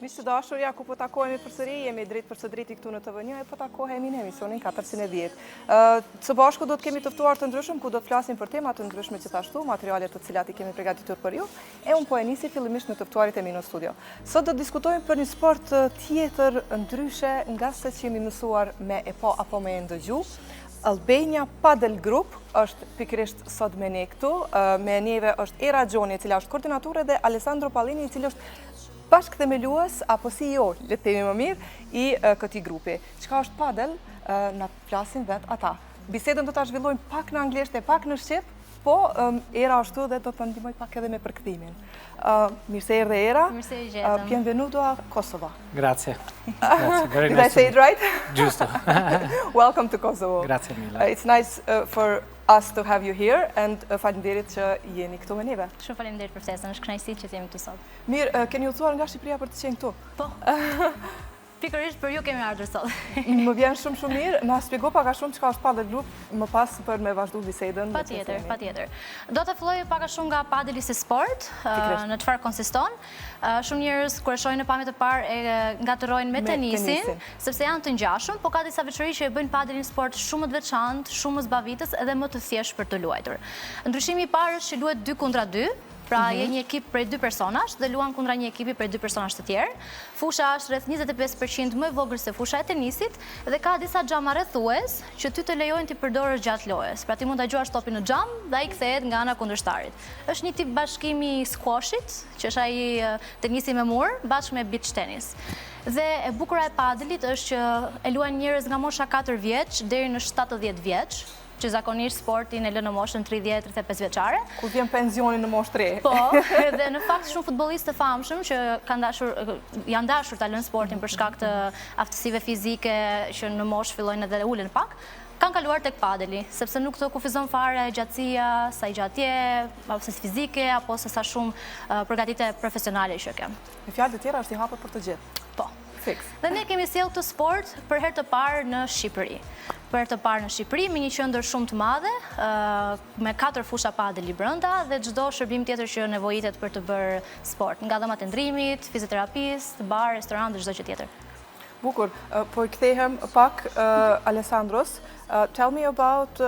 Miq të dashur, ja ku po takohemi përsëri, jemi drejt për së drejti këtu në TV1 e po takohemi në emisionin 410. Së bashku do të kemi të ftuar të ndryshëm ku do të flasim për tema të ndryshme gjithashtu, materiale të cilat i kemi përgatitur për ju, e unë po e nisi fillimisht në të ftuarit e mi në studio. Sot do të diskutojmë për një sport tjetër ndryshe nga se që jemi mësuar me e po apo me e ndëgju. Albania Padel Group është pikërisht sot me ne këtu, me neve është Era Gjoni, e cila është koordinatore, dhe Alessandro Pallini, i cili është bashkëthemelues apo CEO, le të themi më mirë, i këtij grupi. Çka është padel, na flasin vetë ata. Bisedën do ta zhvillojmë pak në anglisht e pak në shqip, po Era ashtu dhe do të ndihmoj pak edhe me përkthimin. Mirë se erdhe Era. Mirë se gjetëm. Bienvenuto a Kosovo. Grazie. Grazie. Very Did nice I say it right? Giusto. Welcome to Kosovo. Grazie mille. It's nice for us to have you here and faleminderit që jeni këtu me neve. Shumë faleminderit për ftesën, është kënaqësi që jemi këtu sot. Mirë, keni udhëzuar nga Shqipëria për të qenë këtu? Po. Pikërisht për ju kemi ardhur sot. Më vjen shumë mirë. Na shpjego pak a shumë çka është Padel Group, më pas për me vazhdu bisedën. Patjetër. Do të filloj pak a shumë nga padeli si sport, në çfarë konsiston. Shumë njerëz kur e shohin në pamje të parë e ngatërojnë me tenisin, sepse janë të ngjashëm, por ka disa veçori që e bëjnë padelin sport shumë të veçantë, shumë më zbavitës edhe më të thjeshtë për të luajtur. Ndryshimi i parë është që luhet 2 kundra 2. Pra je një ekip prej 2 personash dhe luan kundra një ekipi prej 2 personash të tjerë. Fusha është rreth 25% më e vogël se fusha e tenisit dhe ka disa xhama rrethues që ty të lejojnë ti përdorësh gjatë lojës. Pra ti mund ta gjuash topin në xham dhe ai kthehet nga ana kundërshtarit. Është një tip bashkimi i squashit, që është ai tenisi me mur, bashkë me beach tennis. Dhe e bukura e padelit është që e luajnë njerëz nga mosha 4 vjeç deri në 70 vjeç, që zakonisht sportin e lë në moshën 30-35 vjeçare. Kur vjen pensioni në moshë 3. Po, dhe në fakt shumë futbollistë të famshëm që janë dashur ta lënë sportin për shkak të aftësive fizike që në moshë fillojnë edhe ulen pak, kanë kaluar tek padeli, sepse nuk të kufizon fare gjatësia, sa i gjatje, apo fizike, apo se sa shumë përgatitje profesionale që kem. Me fjalë të tjera është i hapur për të gjithë. Po. Fix. Dhe ne kemi sjellë këtë sport për herë të parë në Shqipëri. Për herë të parë në Shqipëri, me një qendër shumë të madhe, me 4 fusha padeli brenda dhe çdo shërbim tjetër që nevojitet për të bërë sport, nga dhëmat e ndrimit, fizioterapistë, bar, restorant dhe çdo gjë tjetër. Bukur, po i kthehem pak Alessandros. Tell me about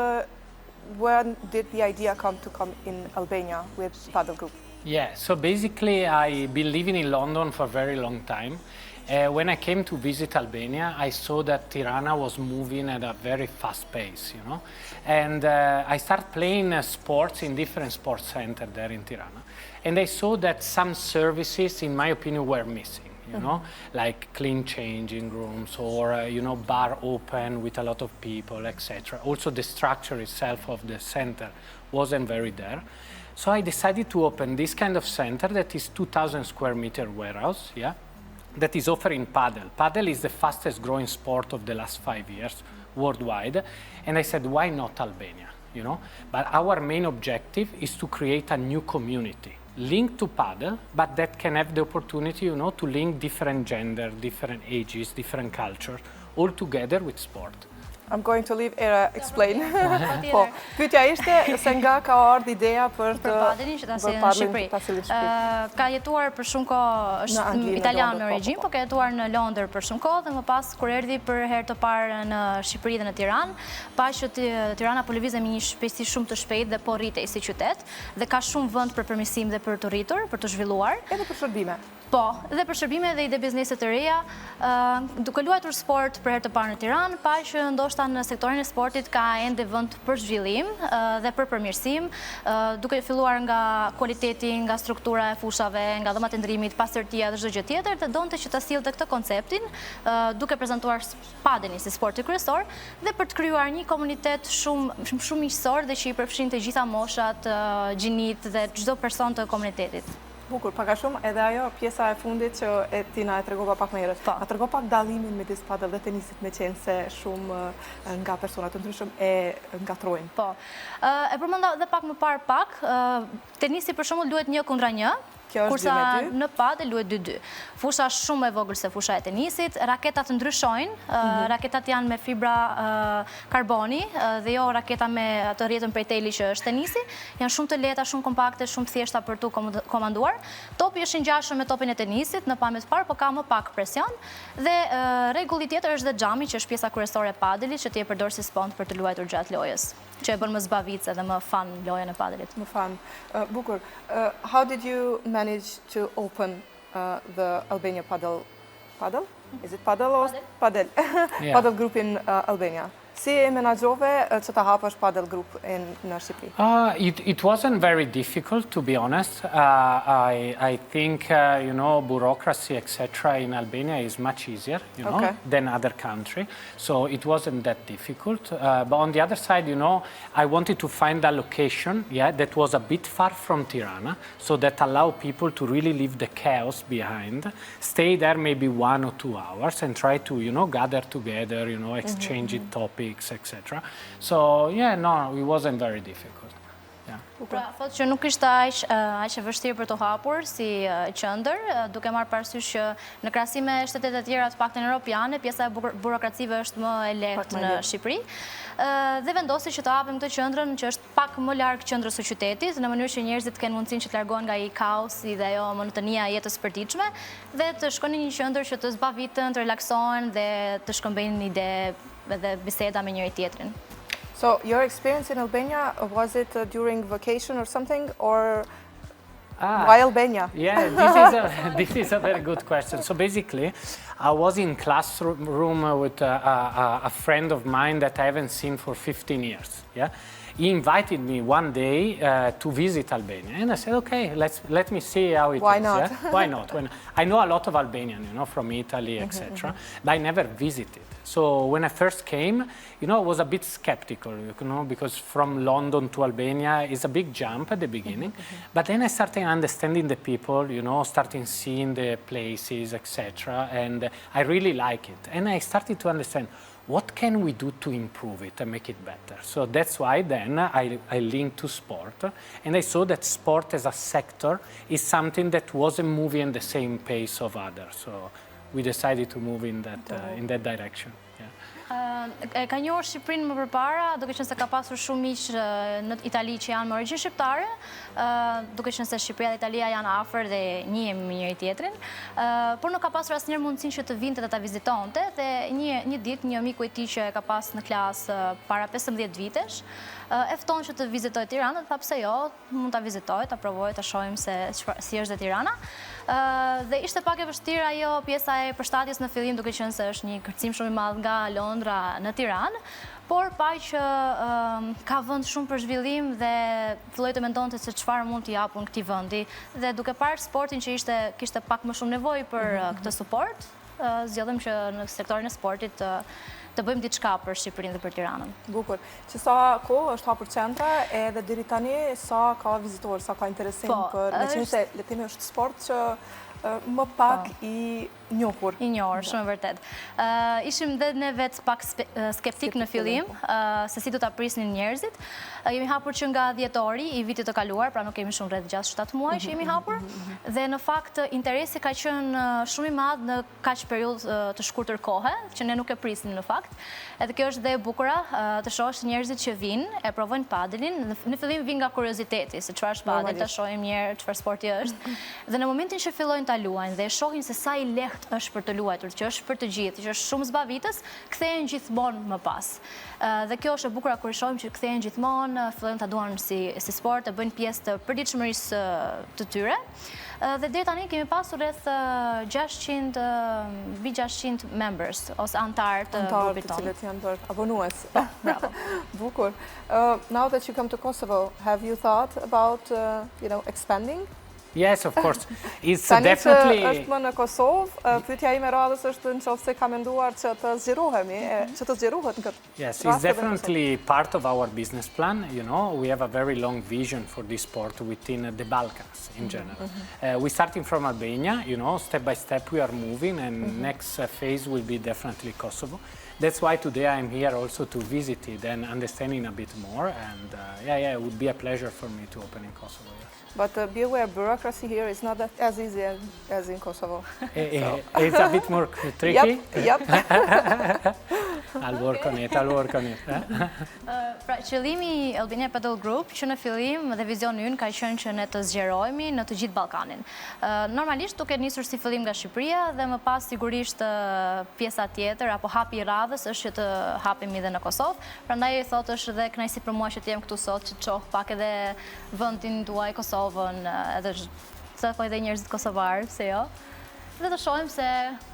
when did the idea come in Albania with Padel Group? Yeah, so basically I've been living in London for a very long time. When I came to visit Albania, I saw that Tirana was moving at a very fast pace, you know. And I started playing sports in different sports centers there in Tirana. And I saw that some services, in my opinion, were missing, you know, like clean changing rooms or, you know, bar open with a lot of people, etc. Also, the structure itself of the center wasn't very there. So I decided to open this kind of center that is 2,000 square meter warehouse, yeah, that is offering padel. Padel is the fastest growing sport of the last 5 years worldwide. And I said, why not Albania, you know? But our main objective is to create a new community linked to padel, but that can have the opportunity, you know, to link different gender, different ages, different cultures, all together with sport. I'm going to leave Era explain. Po, pyetja ishte se nga ka ardhur ideja për padelin që ta sjellë në Shqipëri. Ka jetuar për shumë kohë, është italian me origjinë, por ka jetuar në Londër për shumë kohë dhe më pas kur erdhi për herë të parë në Shqipëri dhe në Tiranë, pa që Tirana po lëvizej me një shpejtësi shumë të shpejtë dhe po rritej si qytet dhe ka shumë vend për përmirësim dhe për të rritur, për të zhvilluar. Edhe për shërbime. Po, dhe për shërbime dhe ide biznese të reja, duke luajtur sport për herë të parë në Tiranë, pa që ndoshta në sektorin e sportit ka ende vend për zhvillim dhe për përmirësim, duke filluar nga kualiteti, nga struktura e fushave, nga dhëmat e ndrimit, pastërtia dhe çdo gjë tjetër, dhe donte që ta sillte këtë konceptin, duke prezantuar padelin si sporti kryesor dhe për të krijuar një komunitet shumë miqësor dhe që i përfshin të gjitha moshat, gjinit dhe çdo person të komunitetit. Bukur, pak a shumë edhe ajo pjesa e fundit që Tina e tregova pak më herët. A trego pak dallimin midis padel dhe tenisit, me qenë se shumë nga persona të ndryshëm e ngatrojnë. Po. E përmenda edhe pak më parë tenisi për shembull luhet 1 kundra 1. Kjo është kursa 2-2? në padel luhet 2-2. Fusha është shumë e vogël se fusha e tenisit, raketat ndryshojnë, raketat janë me fibra karboni dhe jo raketa me të rjetën prej teli që është tenisi, janë shumë të lehta, shumë kompakte, shumë thjeshta për tu komanduar. Topi është i ngjashëm me topin e tenisit në pamjet parë, por ka më pak presion dhe rregulli tjetër është dhe xhami që është pjesa kryesore e padelit që ti e përdor si spond për të luajtur gjatë lojës, që e bën më zbavitse dhe më fan lojën e padelit. Më fan. Bukur, how did you manage to open the Albania Padel? Is it Padel or Padel? Yeah. Padel group in Albania. Si e menaxhove që ta hapësh Padel group në Shqipëri? It wasn't very difficult, to be honest. I think, bureaucracy, etc. in Albania is much easier, than other country. So it wasn't that difficult. But on the other side, I wanted to find a location, that was a bit far from Tirana, so that allow people to really leave the chaos behind, stay there maybe 1 or 2 hours and try to, gather together, exchange topics, etc. So, it wasn't very difficult. Pra, thotë që nuk ishte aq e vështirë për të hapur si qendër, duke marrë parasysh që në krahasim me shtetet e tjera të paktën europiane, pjesa e burokracive është më e lehtë në Shqipëri. Dhe vendosi që të hapim këtë qendrën që është pak më larg qendrës së qytetit, në mënyrë që njerëzit të kenë mundësinë që të largohen nga i kaosi dhe ajo monotania e jetës së përditshme dhe të shkonin në një qendër që të zbaviten, të relaksohen dhe të shkëmbejnë ide dhe biseda me njëri tjetrin. So your experience in Albania, was it during vacation or something, or why Albania? Yeah, this is a very good question. So basically, I was in classroom with a friend of mine that I haven't seen for 15 years. Yeah, he invited me one day to visit Albania, and I said, okay, let me see how it is. Why not? Yeah? Why not? When I know a lot of Albanian, from Italy, etc., but I never visited. So when I first came, I was a bit skeptical, because from London to Albania is a big jump at the beginning. But then I started understanding the people, starting seeing the places, etc. And I really like it. And I started to understand, what can we do to improve it and make it better? So that's why then I linked to sport. And I saw that sport as a sector is something that wasn't moving in the same pace of others. So we decided to move in that direction. E ka njohur Shqipërinë më përpara, duke qenë se ka pasur shumë miq në Itali që janë me origjinë shqiptare, duke qenë se Shqipëria dhe Italia janë afër dhe njihemi me njëri tjetrin, por nuk ka pasur asnjëherë mundësinë që të vinte dhe ta vizitonte, dhe një ditë një miku i tij që e ka pas në klasë para 15 vitesh, e fton që të vizitoj Tiranën, tha pse jo, mund ta vizitoj, ta provoj, ta shohim si është dhe Tirana. Dhe ishte pak e vështirë ajo pjesa e përshtatjes në fillim, duke qenë se është një kërcim shumë i madh nga Londra në Tiranë, por pa që ka vend shumë për zhvillim dhe filloi të mendonte se çfarë mund t'i japun këtij vendi, dhe duke parë sportin që kishte pak më shumë nevojë për këtë suport, zgjedhëm që në sektorin e sportit të bëjmë diçka për Shqipërinë dhe për Tiranën. Bukur. Që sa kohë është hapur qendra edhe deri tani sa ka vizitorë, sa ka interesim për, me qenë se le të themi është sport që më pak i njohur. I njohur, shumë vërtet. Ishim dhe ne vetë pak skeptik në fillim, se si do ta prisnin njerëzit. Jemi hapur që nga dhjetori i vitit të kaluar, pra nuk kemi shumë rreth 6-7 muaj që jemi hapur, dhe në fakt interesi ka qenë shumë i madh në kaq periudhë të shkurtër kohe, që ne nuk e prisnim në fakt. Edhe kjo është dhe e bukura, të shohësh njerëzit që vinë, e provojnë padelin, në fillim vinë nga kurioziteti, se çfarë është padel, ta shohim një herë çfarë sporti është. Dhe në momentin që fillojnë ta luajnë dhe shohin se sa i lehtë është për të luajtur, që është për të gjithë, që është shumë zbavitës, kthehen gjithmonë më pas. Dhe kjo është e bukura kur shohim që kthehen gjithmonë, fillojnë ta duan si sport, të bëjnë pjesë të përditshmërisë të tyre. Dhe deri tani kemi pasur rreth 600 members ose antarë të grupit tonë. Të cilët janë bërë abonues. Bravo. Bukur. Now that you come to Kosovo, have you thought about expanding? Yes, of course. It's Tani definitely... që është më në Kosovë, pyetja ime radhës është nëse ka menduar që të zgjerohemi, që të zgjerohet në këtë. Yes, it's definitely part of our business plan. We have a very long vision for this sport within the Balkans in general. We're starting from Albania, step by step we are moving, and next phase will be definitely Kosovo. That's why today I'm here also to visit it and understanding a bit more. And it would be a pleasure for me to open in Kosovo. Yes. But be aware, bureaucracy here is not as easy as in Kosovo. It's a bit more tricky. Yep. I'll work on it. Pra, qëllimi i Albania Padel Group, që në fillim dhe vizioni ynë ka qenë që ne të zgjerohemi në të gjithë Ballkanin. Normalisht duke nisur si fillim nga Shqipëria dhe më pas sigurisht pjesa tjetër apo hapi i radhës është që të hapemi edhe në Kosovë. Prandaj thotë është edhe kënaqësi për mua që të jem këtu sot, që të shoh pak edhe vendin tuaj Kosovën, edhe të takoj edhe njerëzit kosovar, se jo. Dhe të shohim se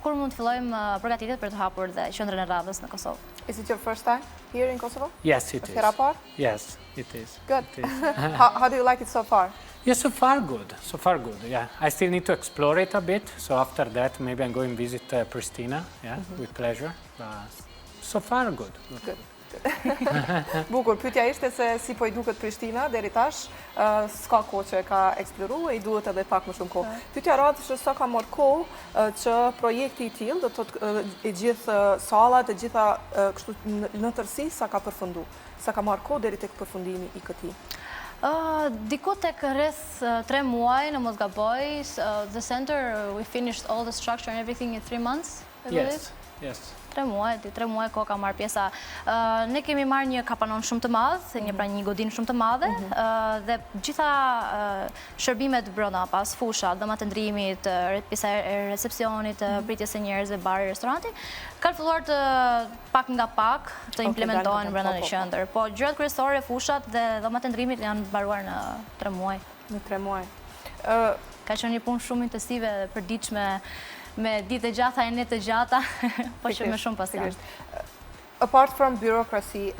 kur mund të fillojmë përgatitjet për të hapur dhe qendrën e radhës në Kosovë. Is it your first time here in Kosovo? Yes, it is. Hera parë? Yes, it is. Good. It is. How do you like it so far? Yeah, so far good. So far good. Yeah, I still need to explore it a bit. So after that, maybe I'm going to visit Pristina. Yeah, with pleasure. So far good. Good. Bukur, pyetja ishte se si po I duket Prishtina deri tash, s'ka kohë që e ka eksploruar, I duhet edhe pak më shumë kohë. Pyetja radhës është sa ka marrë kohë që projekti I tillë, do të thotë I gjithë sallat, e gjitha kështu në tërësi sa ka përfundu, sa ka marrë kohë deri tek përfundimi I këtij. Diku tek rreth 3 muaj, në mos gaboj, the center we finished all the structure and everything in 3 months. Yes. 3 muaj kohë ka marrë pjesa. Ne kemi marrë një kapanon shumë të madh, një godinë shumë të madhe, dhe gjitha shërbimet brenda, pas fusha, dhëmat e ndrimit, pjesa e recepcionit, pritjes e njerëzve, bari, restoranti, kanë filluar të pak nga pak të implementohen brenda në qendër. Po gjërat kryesore, fushat dhe dhëmat e ndrimit janë mbaruar në 3 muaj. Në 3 muaj. Ka qenë një punë shumë intensive, përditshme, me ditë e gjata e net të gjata, po që me shumë pasjans. Apart from bureaucracy,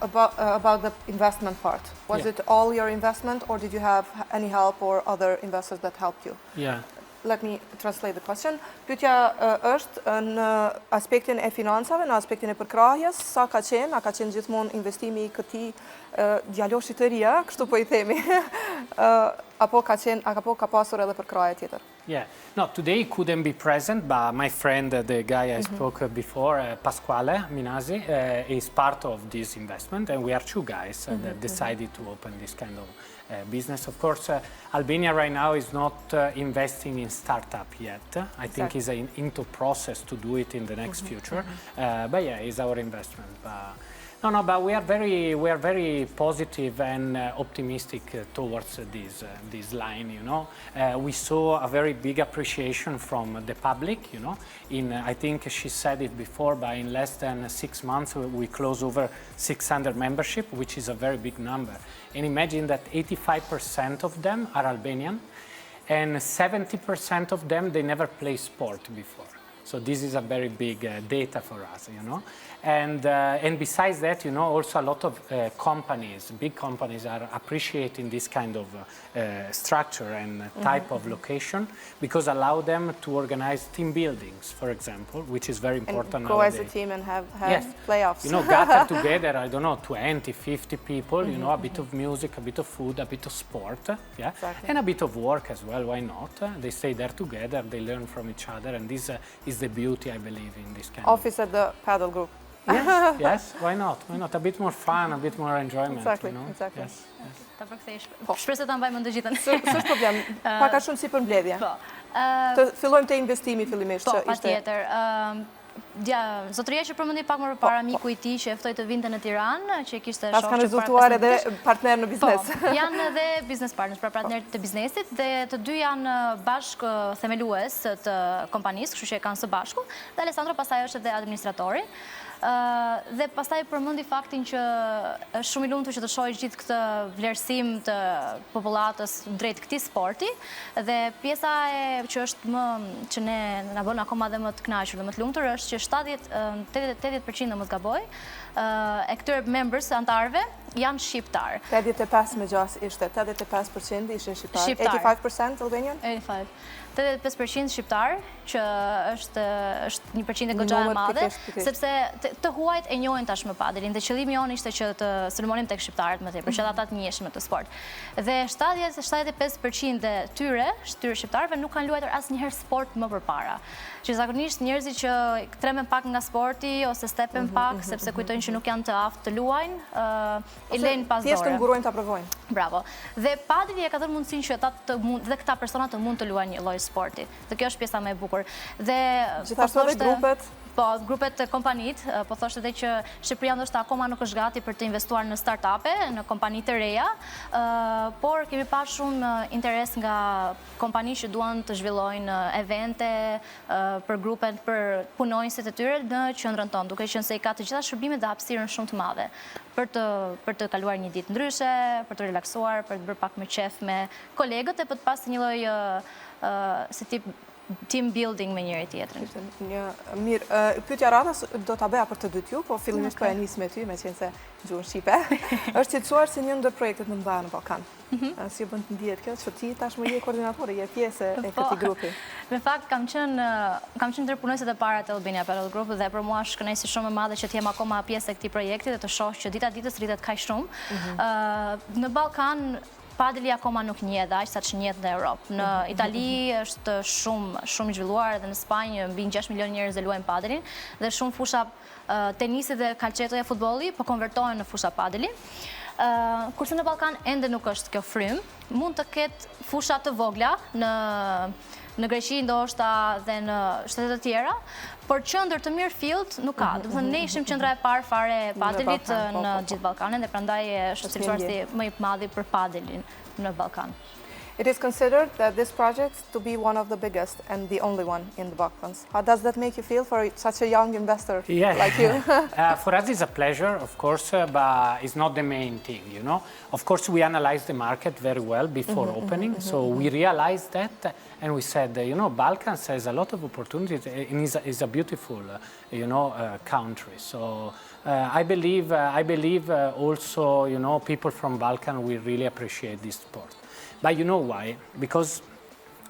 about the investment part, was it all your investment or did you have any help or other investors that helped you? Yeah. Let me translate the question. Pyetja është në aspektin e financave, në aspektin e përkrahjes, sa ka qenë, a ka qenë gjithmonë investimi I këtij djaloshit të ri, kështu po I themi, apo ka pasur edhe përkrahje tjetër? Yeah. No, today he couldn't be present, but my friend, the guy I spoke before, Pasquale Minasi, is part of this investment, and we are 2 guys that decided to open this kind of business. Of course, Albania right now is not investing in startup yet. I think it's into process to do it in the next future. But yeah, it's our investment. But we are very positive and optimistic towards this line. You know, we saw a very big appreciation from the public. You know, I think she said it before, but in less than 6 months we closed over 600 membership, which is a very big number. And imagine that 85% of them are Albanian, and 70% of them they never played sport before. So this is a very big data for us, you know. And besides that, you know, also a lot of companies, big companies, are appreciating this kind of structure and type of location because allow them to organize team buildings, for example, which is very important. And go nowadays. as a team and have playoffs. You know, gather together, I don't know, 20, 50 people, you know, a bit of music, a bit of food, a bit of sport, yeah, and a bit of work as well, why not? They stay there together, they learn from each other, and this is the beauty, I believe, in this kind Office at the Padel Group. Yes, yes, why not? Why not? A bit more fun, a bit more enjoyment. Exactly, you know? exactly. Yes, yes. Ta përkthesh. Shpresoj ta mbajmë të gjithën. S'është problem. Pak a shumë si për mbledhje. Po. Të fillojmë te investimi fillimisht Po, që ishte. patjetër. Zotëria që përmendi pak më përpara miku I tij që e ftoi të vinte në Tiranë, që kishte shoqë. Pas kanë rezultuar edhe partner në biznes. Po, janë edhe business partners, pra partnerët të biznesit, dhe të dy janë bashkë themelues të kompanisë, kështu që e kanë së bashku, dhe Alessandro pastaj është edhe administratori. Dhe pastaj përmendi faktin që është shumë I lumtur që të shohë gjithë këtë vlerësim të popullatës drejt këtij sporti, dhe pjesa që është më që ne na bën akoma dhe më të kënaqur dhe më të lumtur është që 80% mos gaboj e këtyre members antarëve janë shqiptar. 85 me gjas ishte, 85% ishin shqiptar. 85% Albanian? 85% shqiptar, që është 1% e goxha e madhe, sepse të huajt e njohin tashmë padelin, dhe qëllimi jonë ishte që të sulmonim tek shqiptarët më tepër, që ata të njiheshin me të sport. Dhe 75% e tyre shqiptarëve nuk kanë luajtur asnjëherë sport më përpara. Që zakonisht njerëzit që tremen pak nga sporti ose stepen pak, sepse kujtojnë që nuk janë të aftë të luajnë, I lejnë pas dore. Thjesht të ngurojnë të aprovojnë. Bravo. Dhe padeli e ka dhënë mundësinë që dhe këta persona të mund të luajnë një lloj sporti. Dhe kjo është pjesa më e bukur. Dhe gjithashtu edhe grupet. Po, grupet kompanit, po thoshte edhe që Shqipëria ndoshta akoma nuk është gati për të investuar në start-upe, në kompani të reja, por kemi pas shumë interes nga kompani që duan të zhvillojnë evente për grupet, për punonjësit e tyre në qendrën tonë, duke qenë se i ka të gjitha shërbimet dhe hapësirën shumë të madhe për të kaluar një ditë ndryshe, për të relaksuar, për të bërë pak më qef me kolegët e për të pasur një lloj si tip team building me njëri tjetrin. Mirë, pyetja radhës do ta bëja për të dytë ju, po fillimisht po e nis me ty, me qenë se gjuhën shqipe. Është cilësuar si një ndër projektet më të mëdha në Ballkan. Si bën të ndihet kjo, që ti tashmë je koordinatore, je pjesë e këtij grupi. Me fakt kam qenë ndër punonësit e parë të Albania Padel dhe për mua është kënaqësi shumë e madhe që të jem akoma pjesë e këtij projekti dhe të shoh që dita ditës rritet kaq shumë. Në Ballkan padeli akoma nuk njihet aq sa që njihet në Europë. Në Itali është shumë zhvilluar dhe në Spanjë mbi 6 milionë njerëz e luajnë padelin dhe shumë fusha tenisi dhe kalçetoja futbolli po konvertohen në fusha padeli. Kurse në Ballkan ende nuk është kjo frym, mund të ketë fusha të vogla në Greqi ndoshta dhe në shtete të tjera, por qendër të mirë field nuk ka. Do të thënë ne ishim qendra e parë fare e padelit në gjithë Ballkanin dhe prandaj është cilësuar si më i madhi për padelin në Ballkan. It is considered that this project to be one of the biggest and the only one in the Balkans. How does that make you feel for such a young investor like you? For us it's a pleasure, of course, but it's not the main thing, you know. Of course, we analyzed the market very well before opening, so we realized that and we said, you know, Balkans has a lot of opportunities and is a beautiful, you know, country. So I believe also, you know, people from Balkan will really appreciate this sport. But you know why? Because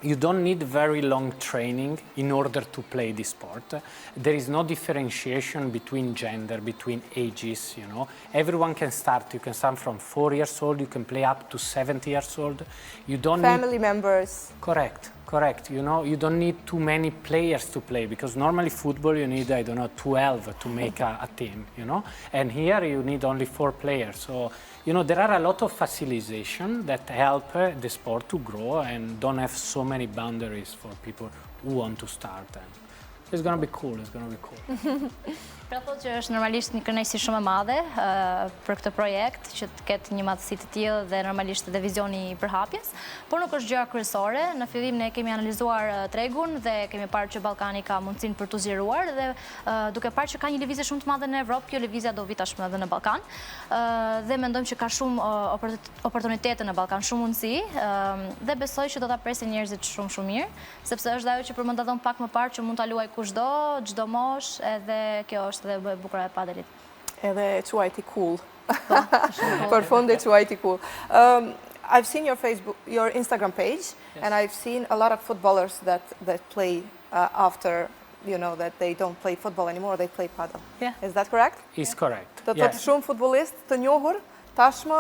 you don't need very long training in order to play this sport. There is no differentiation between gender, between ages, you know. Everyone can start. You can start from 4 years old, you can play up to 70 years old. You don't Family members. Correct. You know, you don't need too many players to play because normally football you need, I don't know, 12 to make a team, you know. And here you need only 4 players. So, you know, there are a lot of facilitation that help the sport to grow and don't have so many boundaries for people who want to start. And it's going to be cool. Pra thotë që është normalisht një kënaqësi shumë e madhe për këtë projekt, që të ketë një madhësi të tillë dhe normalisht edhe vizioni i përhapjes, por nuk është gjëja kryesore. Në fillim ne kemi analizuar tregun dhe kemi parë që Ballkani ka mundësinë për të zgjeruar dhe duke parë që ka një lëvizje shumë të madhe në Evropë, kjo lëvizja do vi tashmë edhe në Ballkan. Dhe mendojmë që ka shumë oportunitete në Ballkan, shumë mundësi dhe besoj që do ta presin njerëzit shumë mirë, sepse është ajo që përmenda dhëm pak më parë që mund ta luaj kushdo, çdo moshë, edhe kjo është dhe e bukur e padelit. Edhe e quajti cool. Për fund e quajti cool. I've seen your Instagram page, and I've seen a lot of footballers that play after, you know, that they don't play football anymore, they play padel. Yeah. Is that correct? It's correct. Do të thotë shumë futbollistë të njohur tashmë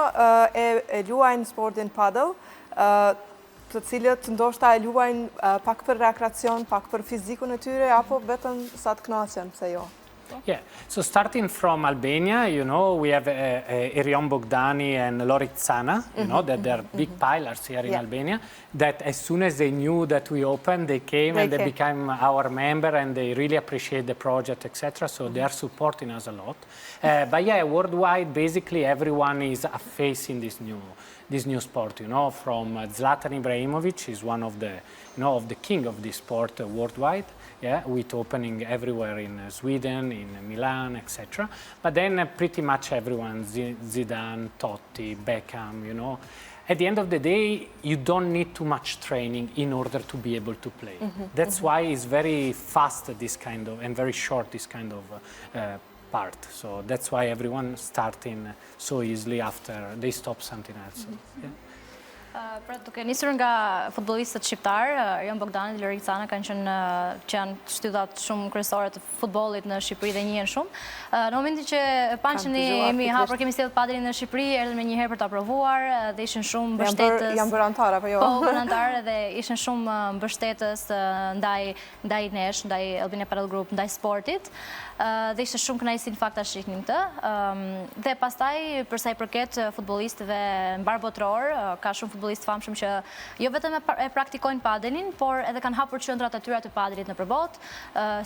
e luajnë sportin padel, të cilët ndoshta e luajnë pak për rekreacion, pak për fizikun e tyre, apo vetëm sa të kënaqen, pse jo? Yeah, so starting from Albania, you know, we have Erion Bogdani and Lorit Sana, you know, that they're big pillars here in Albania, that as soon as they knew that we opened, they came and they became our member and they really appreciate the project, etc. So they are supporting us a lot. But yeah, worldwide, basically everyone is a face in this new sport, you know, from Zlatan Ibrahimovic is one of the, you know, of the king of this sport worldwide. Yeah, with opening everywhere in Sweden, in Milan, etc. But then pretty much everyone, Zidane, Totti, Beckham, you know. At the end of the day, you don't need too much training in order to be able to play. That's why it's very fast, this kind of, and very short, this kind of part. So that's why everyone starting so easily after they stop something else. So, yeah. Pra duke nisur nga futbollistët shqiptar, Jon Bogdani dhe Lorik Cana kanë qenë që janë shtyllat shumë kryesore të futbollit në Shqipëri dhe njihen shumë. Në momentin që panë që ne jemi hapur kemi sjellë padelin në Shqipëri, erdhën me njëherë për ta provuar dhe ishin shumë mbështetës. Janë bërë antar apo jo? Po, bërë antarë dhe ishin shumë mbështetës ndaj nesh, ndaj Albania Padel Group, ndaj sportit. Dhe ishte shumë kënaqësi në fakt ta shihnim të. Dhe pastaj për sa i përket futbollistëve mbar botror, ka shumë futbollistë famshëm që jo vetëm e praktikojnë padelin, por edhe kanë hapur qendrat e tyre të padelit në përbot,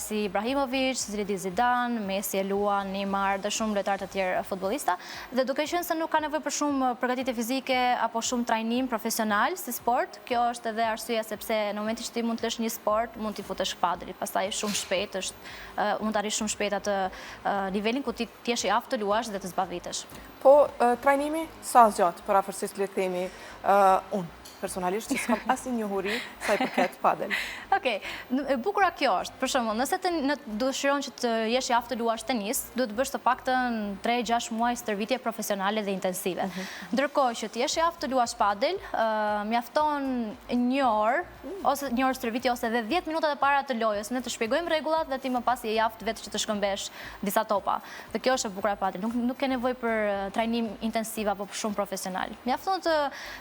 si Ibrahimovic, Zinedine Zidane, Messi, luan, Neymar dhe shumë lojtarë të tjerë futbollista. Dhe duke qenë se nuk ka nevojë për shumë përgatitje fizike apo shumë trajnim profesional si sport, kjo është edhe arsyeja sepse në momentin që ti mund të lësh një sport, mund t'i futesh padelit, pastaj shumë shpejt mund të arrish shumë shpejt atë nivelin ku ti jesh i aftë të luash dhe të zbavitesh. Po, trajnimi sa zgjat për afërsisht le të themi unë personalisht që s'kam asnjë njohuri sa i përket padel. Okej, e bukura kjo është. Për shembull, nëse dëshiron që të jesh i aftë të luash tenis, duhet të bësh të paktën 3-6 muaj stërvitje profesionale dhe intensive. Ndërkohë që të jesh i aftë të luash padel, mjafton një orë stërvitje ose edhe 10 minutat e para të lojës. Ne të shpjegojmë rregullat dhe ti më pas je i aftë vetë që të shkëmbesh disa topa. Dhe kjo është e bukura e padel. Nuk ke nevojë për trajnim intensiv apo shumë profesional. Mjafton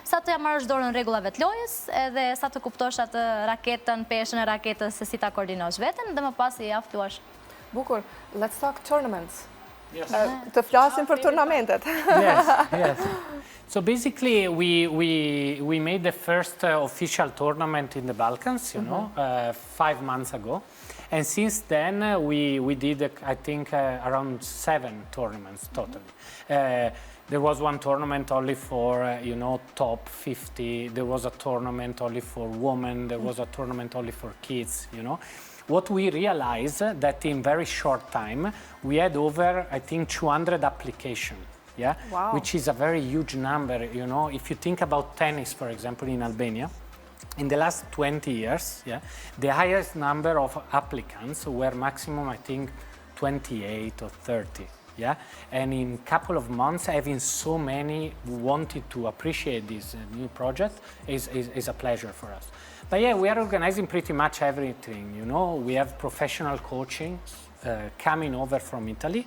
sa të marrësh dorën rregullave të lojës, edhe sa të kuptosh atë raketën, peshën e raketës, se si ta koordinosh veten, dhe më pas i aftë luash. Bukur, let's talk tournaments. Të flasim për turnamentet. Yes. So basically, we made the first official tournament in the Balkans, 5 months ago. And since then, we did, I think, around 7 tournaments totally. There was one tournament only for, top 50. There was a tournament only for women. There was a tournament only for kids, What we realized that in very short time, we had over, I think, 200 applications. Yeah, wow. Which is a very huge number, If you think about tennis, for example, in Albania, in the last 20 years, the highest number of applicants were maximum, I think, 28 or 30. Yeah, and in a couple of months, having so many who wanted to appreciate this new project is a pleasure for us. But yeah, we are organizing pretty much everything, We have professional coaching coming over from Italy,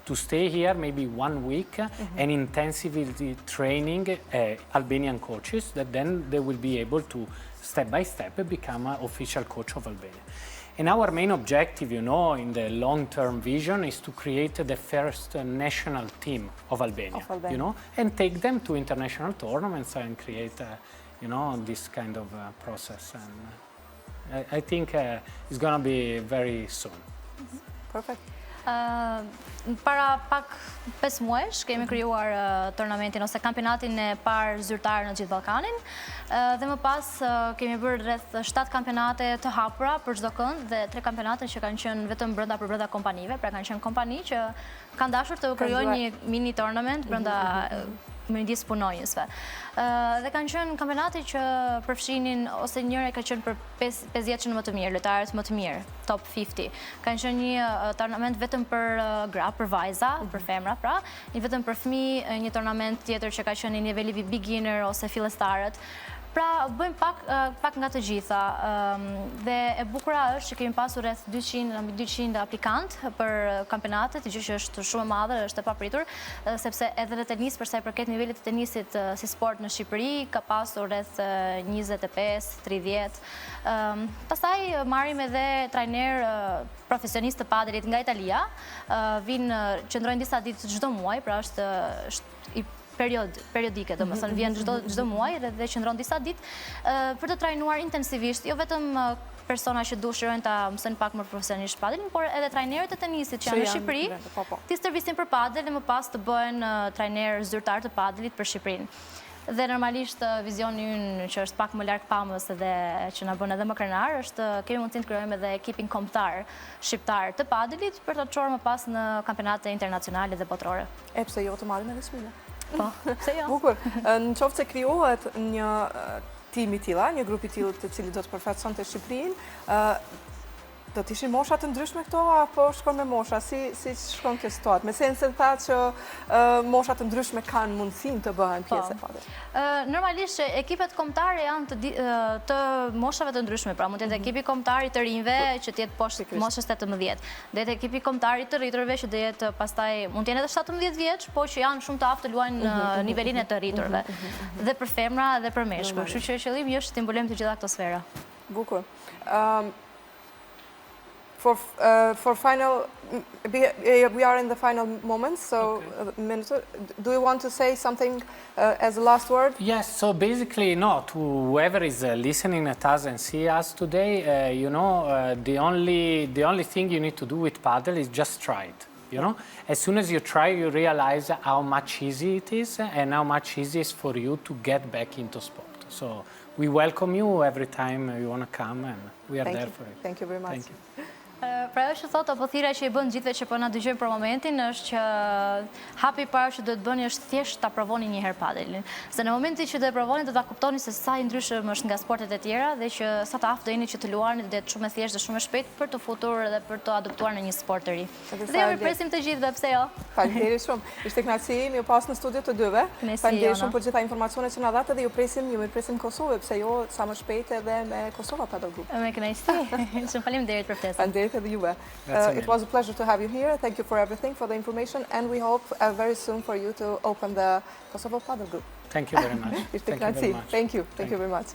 to stay here maybe 1 week and intensively training Albanian coaches that then they will be able to, step by step, become an official coach of Albania. And our main objective, in the long-term vision is to create the first national team of Albania, and take them to international tournaments and create, this kind of process. And I think it's going to be very soon. Perfect. Para pak 5 muajsh kemi krijuar turnamentin ose kampionatin e parë zyrtar në gjithë Ballkanin dhe më pas kemi bërë rreth 7 kampionate të hapura për çdo kënd dhe 3 kampionate që kanë qenë vetëm brenda kompanive, pra kanë qenë kompani që kanë dashur të krijojnë një mini tournament brenda midis punonjësve. Dhe kanë qenë kampionate që përfshinin ose njëra ka qenë për 5 vjeçën më të mirë, lojtarët më të mirë, top 50. Kanë qenë një turnament vetëm për gra, për vajza, për femra, pra, një vetëm për fëmijë, një turnament tjetër që ka qenë në niveli beginner ose fillestarët. Pra, bëjmë pak nga të gjitha dhe e bukura është që kemi pasur rreth 200 aplikant për kampionatet, gjë që është shumë e madhe, është e papritur, sepse edhe në tenis, për sa i përket nivelit të tenisit si sport në Shqipëri, ka pasur rreth 25-30. Pastaj marrim edhe trajner profesionist të padelit nga Italia, qëndrojnë disa ditë çdo muaj, pra është i periodike, domethënë vjen çdo muaj dhe qëndron disa ditë për të trajnuar intensivisht, jo vetëm persona që dëshirojnë ta mësojnë pak më profesionalisht padelin, por edhe trajnerët e tenisit që janë në Shqipëri, ti stërvisin për padel dhe më pas të bëhen trajner zyrtar të padelit për Shqipërinë. Dhe normalisht vizioni ynë që është pak më larg pamës edhe që na bën edhe më krenar është kemi mundësinë të krijojmë edhe ekipin kombëtar shqiptar të padelit për të çuar më pas në kampionate internacionale dhe botërore. E pse jo të marrim edhe smile? Po, pse jo? Bukur. Në qoftë se krijohet një tim i tillë, një grup i tillë të cili do të përfaqësonte Shqipërinë, Do t'ishin mosha të ndryshme këto, apo shkon me mosha? Si shkon kjo situatë? Me sense të tha që mosha të ndryshme kanë mundësin të bëhen pjesë e padel. Normalisht që ekipet kombëtare janë të moshave të ndryshme, pra mund të jetë ekipi kombëtar i të rinjve që të jetë poshtë moshës 18, do jetë ekipi kombëtar i të rriturve që do jetë pastaj mund të jenë edhe 17 vjeç, po që janë shumë të aftë të luajnë në nivelin e të rriturve. Dhe për femra dhe për meshkuj. Kështu që qëllimi është të mbulojmë të gjitha këto sfera. Bukur. For final, we are in the final moments, so do you want to say something as a last word? Yes, so basically, no, to whoever is listening at us and see us today, the only thing you need to do with paddle is just try it. As soon as you try, you realize how much easy it is and how much easy it is for you to get back into sport. So we welcome you every time you want to come, and we are there for it. Thank you very much. Thank you. Pra ajo që thot apo thira që i bën gjithëve që po na dëgjojnë për momentin është që hapi i parë që duhet bëni është thjesht ta provoni një herë padelin. Se në momentin që do e provoni do ta kuptoni se sa i ndryshëm është nga sportet e tjera dhe që sa të aftë do jeni që të luani dhe shumë e thjeshtë dhe shumë e shpejt për të futur dhe për të adoptuar në një sport të ri. Dhe ju presim të gjithëve, pse jo? Faleminderit shumë. Ishte kënaqësi imi u pas në studio të dyve. Faleminderit shumë për gjitha informacionet që na dhatë dhe ju presim Kosovë, pse jo sa më shpejt edhe me Kosova Padel Group. Me kënaqësi. Shumë faleminderit për ftesën. Faleminderit edhe juve. It was a pleasure to have you here. Thank you for everything, for the information, and we hope very soon for you to open the Kosovo Padel Group. Thank you very much. Thank you very much.